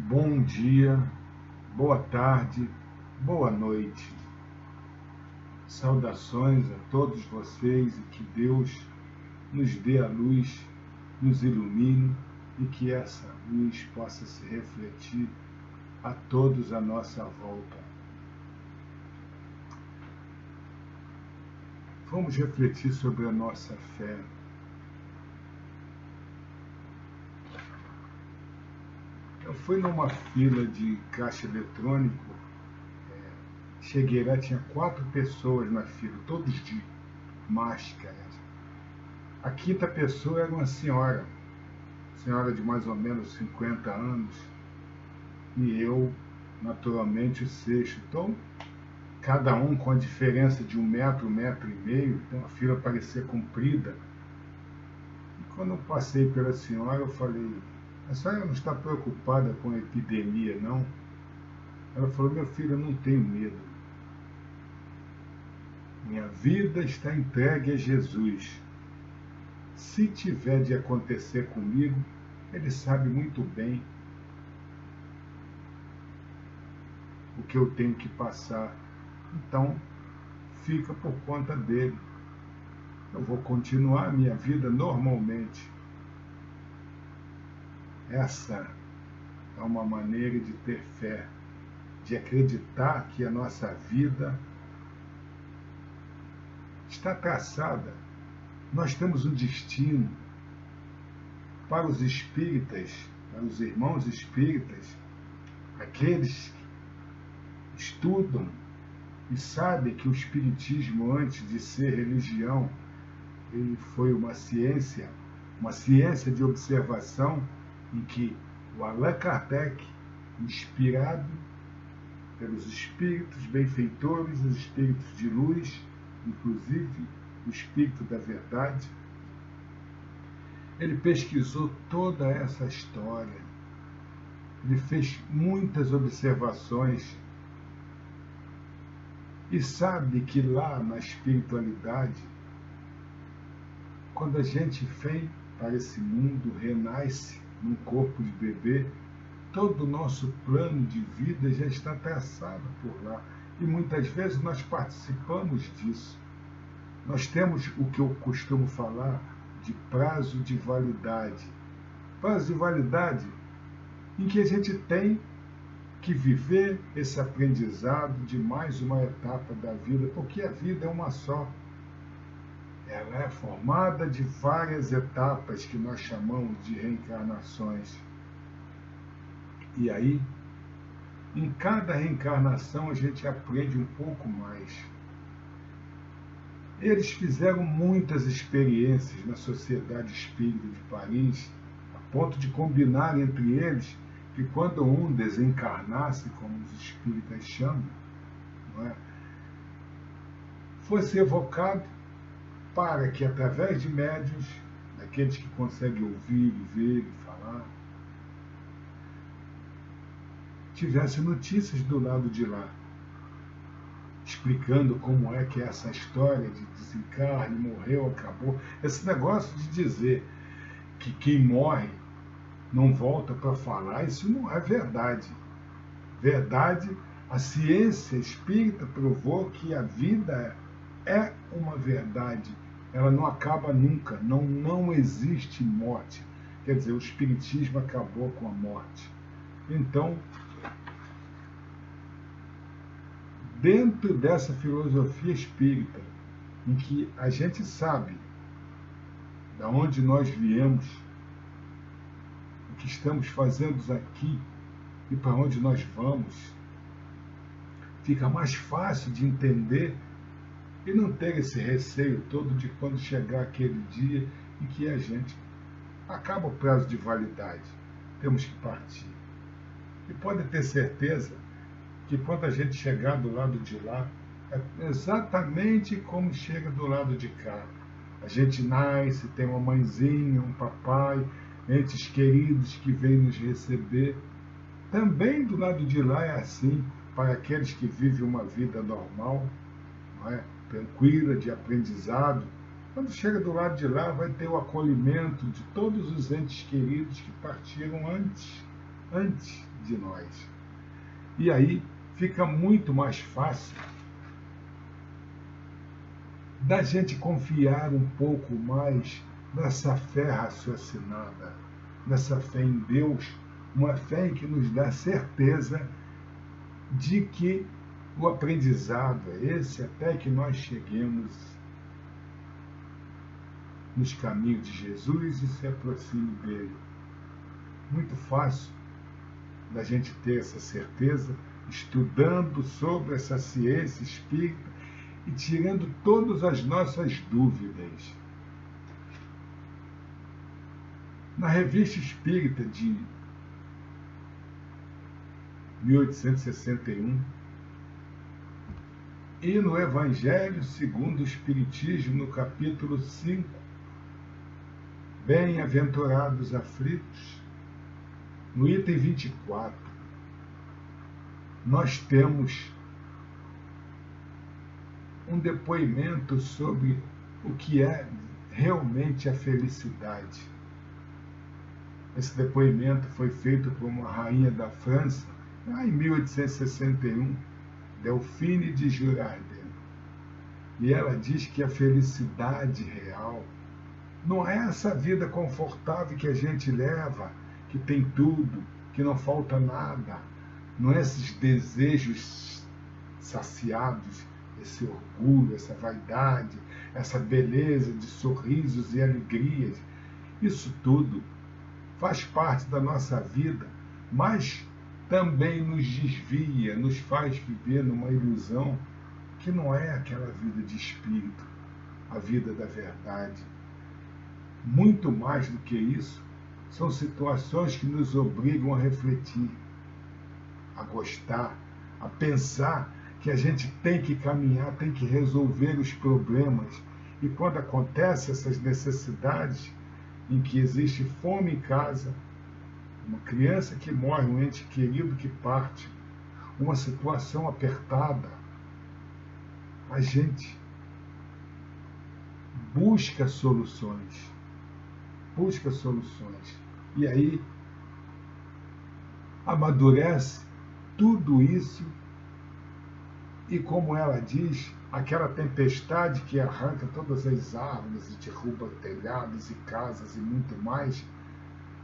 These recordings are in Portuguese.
Bom dia, boa tarde, boa noite. Saudações a todos vocês e que Deus nos dê a luz, nos ilumine e que essa luz possa se refletir a todos à nossa volta. Vamos refletir sobre a nossa fé. Eu fui numa fila de caixa eletrônico, cheguei lá, tinha 4 pessoas na fila, todos de máscara. A quinta pessoa era uma senhora de mais ou menos 50 anos, e eu, naturalmente, o sexto. Então, cada um com a diferença de 1 metro e meio, então a fila parecia comprida. E quando eu passei pela senhora, eu falei: a senhora não está preocupada com a epidemia, não? Ela falou: meu filho, eu não tenho medo. Minha vida está entregue a Jesus. Se tiver de acontecer comigo, Ele sabe muito bem o que eu tenho que passar. Então, fica por conta dele. Eu vou continuar a minha vida normalmente. Essa é uma maneira de ter fé, de acreditar que a nossa vida está traçada. Nós temos um destino. Para os espíritas, para os irmãos espíritas, aqueles que estudam e sabem que o espiritismo, antes de ser religião, ele foi uma ciência de observação, em que o Allan Kardec, inspirado pelos espíritos benfeitores, os espíritos de luz, inclusive o espírito da verdade, ele pesquisou toda essa história, ele fez muitas observações e sabe que lá na espiritualidade, quando a gente vem para esse mundo, renasce num corpo de bebê, todo o nosso plano de vida já está traçado por lá. E muitas vezes nós participamos disso. Nós temos o que eu costumo falar de prazo de validade. Prazo de validade em que a gente tem que viver esse aprendizado de mais uma etapa da vida, porque a vida é uma só. Ela é formada de várias etapas que nós chamamos de reencarnações. E aí, em cada reencarnação, a gente aprende um pouco mais. Eles fizeram muitas experiências na Sociedade Espírita de Paris, a ponto de combinar entre eles que quando um desencarnasse, como os espíritas chamam, não é, fosse evocado para que, através de médiuns, daqueles que conseguem ouvir, ver e falar, tivesse notícias do lado de lá, explicando como é que é essa história de desencarne, morreu, acabou. Esse negócio de dizer que quem morre não volta para falar, isso não é verdade. Verdade, a ciência espírita provou que a vida é uma verdade. Ela não acaba nunca, não existe morte. Quer dizer, o espiritismo acabou com a morte. Então, dentro dessa filosofia espírita, em que a gente sabe de onde nós viemos, o que estamos fazendo aqui e para onde nós vamos, fica mais fácil de entender e não ter esse receio todo de quando chegar aquele dia em que a gente acaba o prazo de validade, temos que partir. E pode ter certeza que quando a gente chegar do lado de lá, é exatamente como chega do lado de cá. A gente nasce, tem uma mãezinha, um papai, entes queridos que vêm nos receber. Também do lado de lá é assim, para aqueles que vivem uma vida normal, não é? Tranquila, de aprendizado. Quando chega do lado de lá, vai ter o acolhimento de todos os entes queridos que partiram antes. antes de nós. E aí fica muito mais fácil da gente confiar um pouco mais nessa fé raciocinada, nessa fé em Deus, uma fé que nos dá certeza de que o aprendizado é esse até que nós cheguemos nos caminhos de Jesus e se aproxime dele. Muito fácil da gente ter essa certeza estudando sobre essa ciência espírita e tirando todas as nossas dúvidas. Na Revista Espírita de 1861 e no Evangelho segundo o Espiritismo, no capítulo 5, Bem-aventurados aflitos, no item 24, nós temos um depoimento sobre o que é realmente a felicidade. Esse depoimento foi feito por uma rainha da França, lá em 1861, Delphine de Girardin. E ela diz que a felicidade real não é essa vida confortável que a gente leva, que tem tudo, que não falta nada. Não é esses desejos saciados, esse orgulho, essa vaidade, essa beleza de sorrisos e alegrias. Isso tudo faz parte da nossa vida, mas também nos desvia, nos faz viver numa ilusão que não é aquela vida de espírito, a vida da verdade. Muito mais do que isso, são situações que nos obrigam a refletir, a gostar, a pensar que a gente tem que caminhar, tem que resolver os problemas. E quando acontecem essas necessidades, em que existe fome em casa, uma criança que morre, um ente querido que parte, uma situação apertada, a gente busca soluções. Busca soluções. E aí amadurece tudo isso e, como ela diz, aquela tempestade que arranca todas as árvores e derruba telhados e casas e muito mais,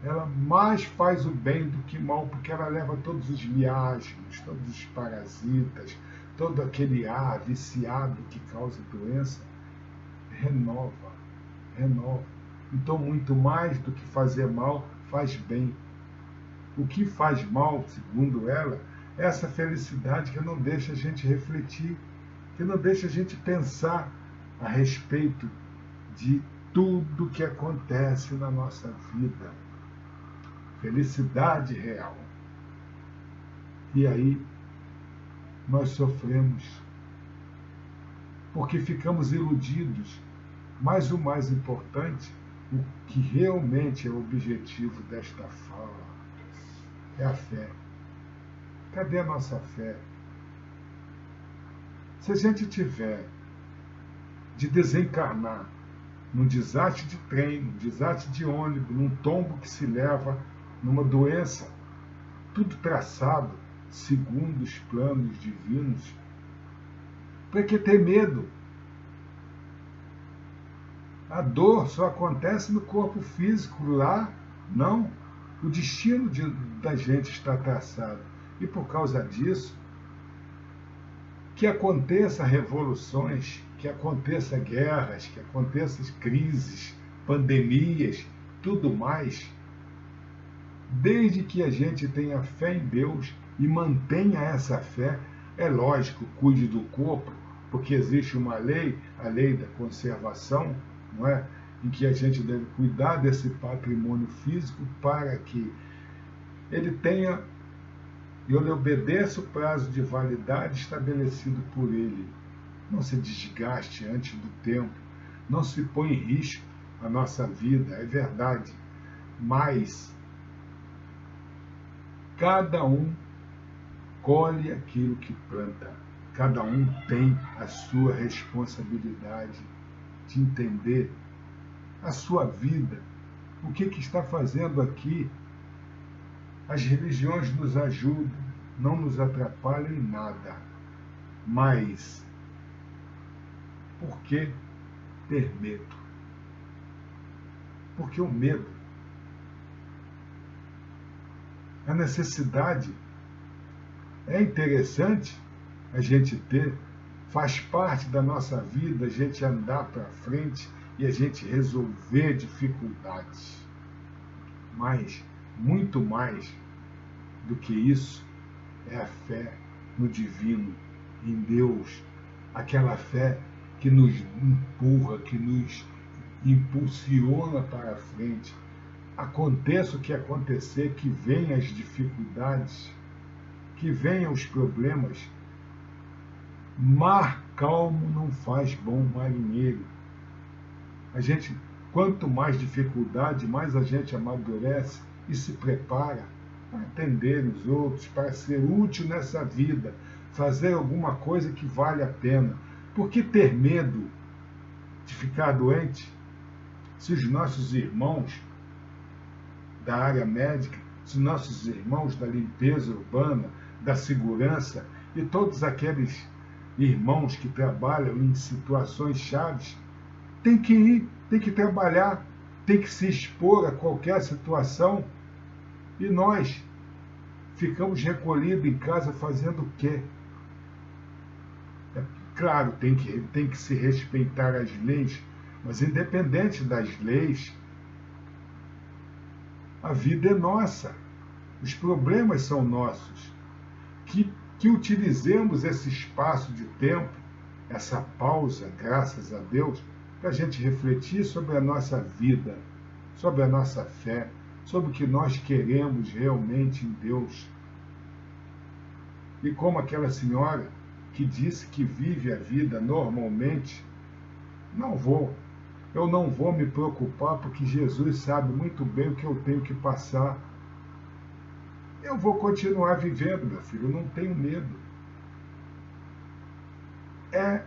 ela mais faz o bem do que mal, porque ela leva todos os miasmas, todos os parasitas, todo aquele ar viciado que causa doença, renova, renova. Então, muito mais do que fazer mal, faz bem. O que faz mal, segundo ela, é essa felicidade que não deixa a gente refletir, que não deixa a gente pensar a respeito de tudo que acontece na nossa vida. Felicidade real. E aí nós sofremos, porque ficamos iludidos. Mas o mais importante, o que realmente é o objetivo desta fala, é a fé. Cadê a nossa fé? Se a gente tiver de desencarnar num desastre de trem, num desastre de ônibus, num tombo que se leva, numa doença, tudo traçado segundo os planos divinos, para que ter medo? A dor só acontece no corpo físico, lá não. O destino da gente está traçado. E por causa disso, que aconteça revoluções, que aconteça guerras, que aconteçam crises, pandemias, tudo mais, desde que a gente tenha fé em Deus e mantenha essa fé, é lógico, cuide do corpo, porque existe uma lei, a lei da conservação, não é? Em que a gente deve cuidar desse patrimônio físico para que ele tenha, ele obedeça o prazo de validade estabelecido por ele. Não se desgaste antes do tempo, não se põe em risco a nossa vida, é verdade, mas cada um colhe aquilo que planta, cada um tem a sua responsabilidade de entender a sua vida, o que está fazendo aqui, As religiões nos ajudam, não nos atrapalham em nada. Mas por que ter medo? Porque o medo, a necessidade, é interessante a gente ter, faz parte da nossa vida a gente andar para frente e a gente resolver dificuldades. Mas, muito mais do que isso, é a fé no divino, em Deus, aquela fé que nos empurra, que nos impulsiona para a frente. Aconteça o que acontecer, que venham as dificuldades, que venham os problemas. Mar calmo não faz bom marinheiro. A gente, quanto mais dificuldade, mais a gente amadurece e se prepara para atender os outros, para ser útil nessa vida, fazer alguma coisa que vale a pena. Por que ter medo de ficar doente? Se os nossos irmãos da área médica, se os nossos irmãos da limpeza urbana, da segurança e todos aqueles irmãos que trabalham em situações chaves, tem que ir, tem que trabalhar, tem que se expor a qualquer situação. E nós ficamos recolhidos em casa fazendo o quê? É claro, tem que se respeitar as leis, mas independente das leis, a vida é nossa, os problemas são nossos. Que utilizemos esse espaço de tempo, essa pausa, graças a Deus, para a gente refletir sobre a nossa vida, sobre a nossa fé, sobre o que nós queremos realmente em Deus. E como aquela senhora que disse que vive a vida normalmente, eu não vou me preocupar porque Jesus sabe muito bem o que eu tenho que passar. Eu vou continuar vivendo, meu filho, eu não tenho medo. É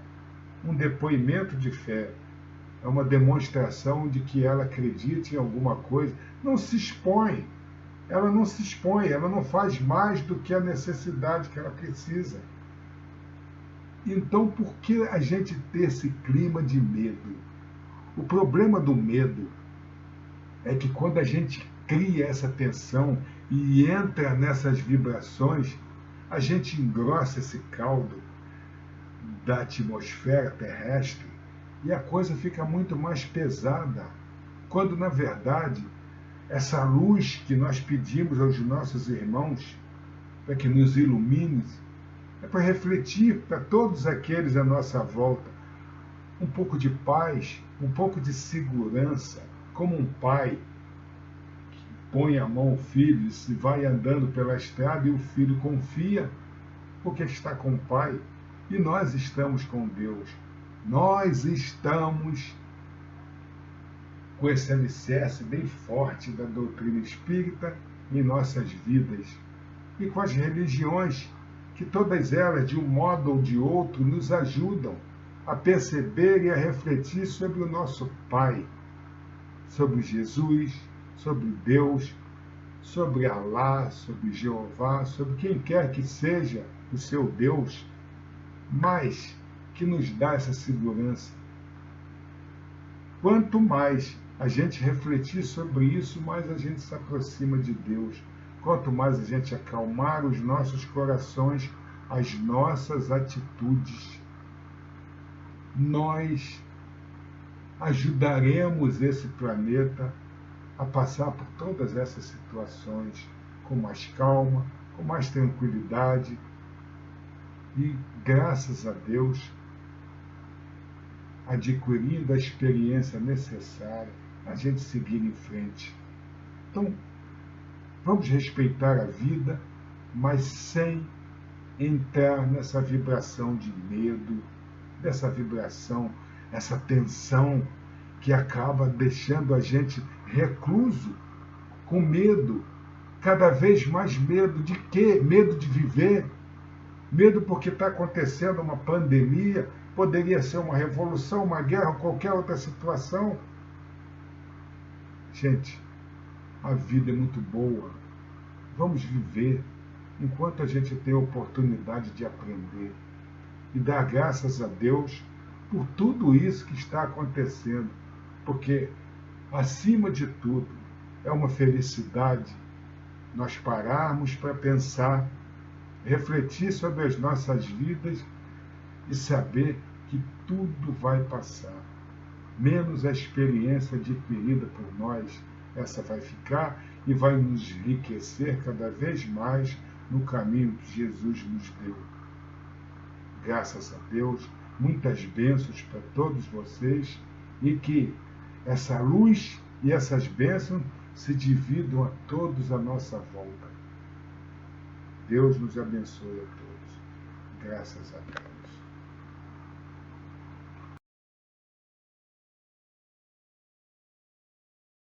um depoimento de fé, é uma demonstração de que ela acredita em alguma coisa. Não se expõe, ela não se expõe, ela não faz mais do que a necessidade que ela precisa. Então, por que a gente ter esse clima de medo? O problema do medo é que quando a gente cria essa tensão e entra nessas vibrações, a gente engrossa esse caldo da atmosfera terrestre e a coisa fica muito mais pesada. Quando, na verdade, essa luz que nós pedimos aos nossos irmãos para que nos ilumine, é para refletir para todos aqueles à nossa volta um pouco de paz, um pouco de segurança, como um pai que põe a mão ao filho e se vai andando pela estrada e o filho confia porque está com o pai. E nós estamos com Deus. Nós estamos com esse alicerce bem forte da doutrina espírita em nossas vidas. E com as religiões, que todas elas, de um modo ou de outro, nos ajudam a perceber e a refletir sobre o nosso Pai, sobre Jesus, sobre Deus, sobre Alá, sobre Jeová, sobre quem quer que seja o seu Deus, mas que nos dá essa segurança. Quanto mais a gente refletir sobre isso, mais a gente se aproxima de Deus. Quanto mais a gente acalmar os nossos corações, as nossas atitudes, nós ajudaremos esse planeta a passar por todas essas situações com mais calma, com mais tranquilidade e, graças a Deus, adquirindo a experiência necessária, a gente seguir em frente. Então, vamos respeitar a vida, mas sem entrar nessa vibração de medo, dessa vibração, essa tensão que acaba deixando a gente recluso, com medo, cada vez mais medo de quê? Medo de viver, medo porque está acontecendo uma pandemia, poderia ser uma revolução, uma guerra, ou qualquer outra situação. Gente, a vida é muito boa. Vamos viver enquanto a gente tem a oportunidade de aprender e dar graças a Deus por tudo isso que está acontecendo, porque, acima de tudo, é uma felicidade nós pararmos para pensar, refletir sobre as nossas vidas e saber que tudo vai passar, menos a experiência adquirida por nós. Essa vai ficar e vai nos enriquecer cada vez mais no caminho que Jesus nos deu. Graças a Deus, muitas bênçãos para todos vocês e que essa luz e essas bênçãos se dividam a todos à nossa volta. Deus nos abençoe a todos. Graças a Deus.